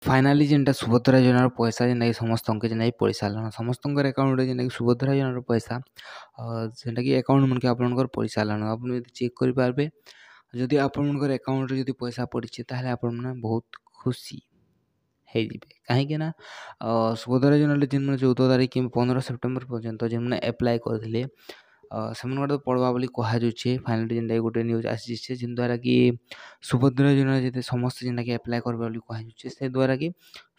Finally जेनटा Subhadra योजनार पैसा जेनटाकि समस्तके जेनटाकि पड़ी सारिलान समस्तଙ୍କର एकाउंट जेनटाकि सुभद्रा योजनार पैसा जेनटाकि एकाउंट मनके आपनकर पड़ी सारिलान आपन यदि चेक करिपारबे जदि आपनकर एकाउंट रे जदि पैसा पड़िछि ताहले आपन माने बहुत खुशी ହେଇଯିବେ କାହିଁକିନା ସୁଭଦ୍ରା ଯୋଜନାରେ ଯେନ୍ମାନେ 14 ତାରିଖ କି 15 ସେପ୍ଟେମ୍ବର ପର୍ଯ୍ୟନ୍ତ ଯେନ୍ମାନେ ଆପ୍ଲାଏ କରିଥିଲେ ସେମାନଙ୍କର ତ ପଡ଼ବା ବୋଲି କୁହାଯାଉଛେ ଫାଇନାଲି ଯେନ୍ଟାକି ଗୋଟେ ନ୍ୟୁଜ୍ ଆସିଛେ ଯେନ୍ ଦ୍ୱାରା କି ସୁଭଦ୍ରା ଯୋଜନା ଯେତେ ସମସ୍ତେ ଯେନ୍ଟାକି ଆପ୍ଲାଏ କରବେ ବୋଲି କୁହାଯାଉଛେ ସେ ଦ୍ୱାରା କି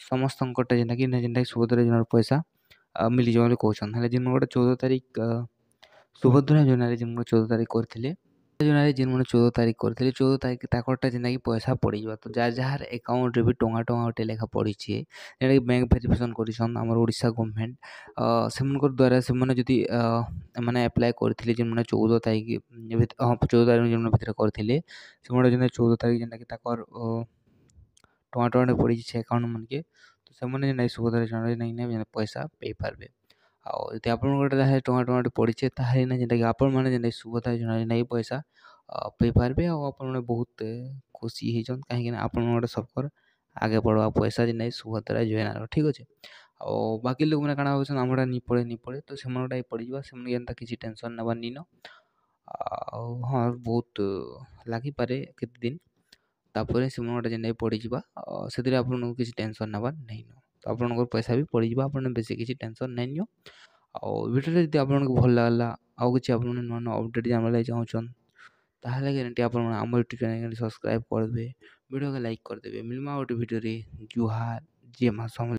ସମସ୍ତଙ୍କଟା ଯେନ୍ଟାକି ସୁଭଦ୍ରା ଯୋଜନାର ପଇସା ମିଳିଯିବ ବୋଲି କହୁଛନ୍ ହେଲେ ଯେନ୍ ଗୋଟେ 14 ତାରିଖ ସୁଭଦ୍ରା ଯୋଜନାରେ ଯେନ୍ 14 ତାରିଖ କରିଥିଲେ ଯୋଜନାରେ ଯେନ୍ମାନେ 14 ତାରିଖ କରିଥିଲେ 14 ତାରିଖ ତାଙ୍କରଟା ଯେନ୍ଟାକି ପଇସା ପଡ଼ିଯିବ ତ ଯାହାର ଏକାଉଣ୍ଟରେ ବି ଟଙ୍କା ଗୋଟେ ଲେଖା ପଡ଼ିଛେ ଯେନ୍ଟାକି ବ୍ୟାଙ୍କ ଭେରିଫିକେସନ୍ କରିଛନ୍ ଆମର ଓଡ଼ିଶା ଗଭର୍ଣ୍ଣମେଣ୍ଟ ସେମାନଙ୍କର ଦ୍ୱାରା ସେମାନେ ଯଦି ଏମାନେ ଆପ୍ଲାଏ କରିଥିଲେ ଯେନ୍ମାନେ 14 ତାରିଖ 14 ତାରିଖ ଯେନ୍ମାନେ ଭିତରେ କରିଥିଲେ ସେମାନେ ଯେନ୍ଟା 14 ତାରିଖ ଯେନ୍ଟାକି ତାଙ୍କର ଟଙ୍କାଟେ ପଡ଼ିଛି ସେ ଆକାଉଣ୍ଟ ମାନକେ ତ ସେମାନେ ଯେନ୍ଟାକି ସୁଭଦ୍ରା ଯୋଜନାରେ ନେଇକିନା ପଇସା ପାଇପାରିବେ ଆଉ ଯଦି ଆପଣଙ୍କର ତାହେଲେ ଟଙ୍କାଟେ ପଡ଼ିଛେ ତାହେଲେ ଯେନ୍ଟାକି ଆପଣମାନେ ଯେନ୍ଟାକି ସୁଭଦ୍ରା ଯୋଜନାରେ ନେଇ ପଇସା ପାଇପାରିବେ ଆଉ ଆପଣମାନେ ବହୁତ ଖୁସି ହେଇଛନ୍ କାହିଁକିନା ଆପଣଙ୍କର ସବକର ଆଗେ ପଡ଼ବା ପଇସା ଯେନ୍ଟାକି ସୁଭଦ୍ରା ଯୋଜନାର ଠିକ୍ ଅଛେ ଆଉ ବାକି ଲୋକମାନେ କାଣା ଭାବୁଛନ୍ ଆମଟା ନି ପଡ଼େ ତ ସେମାନଟା ପଡ଼ିଯିବା ସେମାନେ ଏନ୍ତା କିଛି ଟେନସନ୍ ନେବାର୍ ନିନ ଆଉ ହଁ ବହୁତ ଲାଗିପାରେ କେତେ ଦିନ ତାପରେ ସେମାନଟା ଯେନ୍ଟାକି ପଡ଼ିଯିବା ସେଥିରେ ଆପଣଙ୍କୁ କିଛି ଟେନସନ୍ ନେବାର୍ ନାଇଁନ ତ ଆପଣଙ୍କର ପଇସା ବି ପଡ଼ିଯିବା ଆପଣ ବେଶୀ କିଛି ଟେନସନ୍ ନାଇଁ ନିଅ ଆଉ ଭିଡ଼ିଓରେ ଯଦି ଆପଣଙ୍କୁ ଭଲ ଲାଗିଲା ଆଉ କିଛି ଆପଣମାନେ ନୂଆ ନୂଆ ଅପଡ଼େଟ୍ ଜାଣିବା ଲାଗି ଚାହୁଁଛନ୍ ତାହେଲେ ଗ୍ୟାରେଣ୍ଟି ଆପଣମାନେ ଆମ ୟୁଟ୍ୟୁବ୍ ଚ୍ୟାନେଲ୍ ସବସ୍କ୍ରାଇବ୍ କରିଦେବେ ଭିଡ଼ିଓକେ ଲାଇକ୍ କରିଦେବେ ମିଳିମା ଗୋଟେ ଭିଡ଼ିଓରେ ଜୁହାର ଜୟ ମା ସମଲେଇ।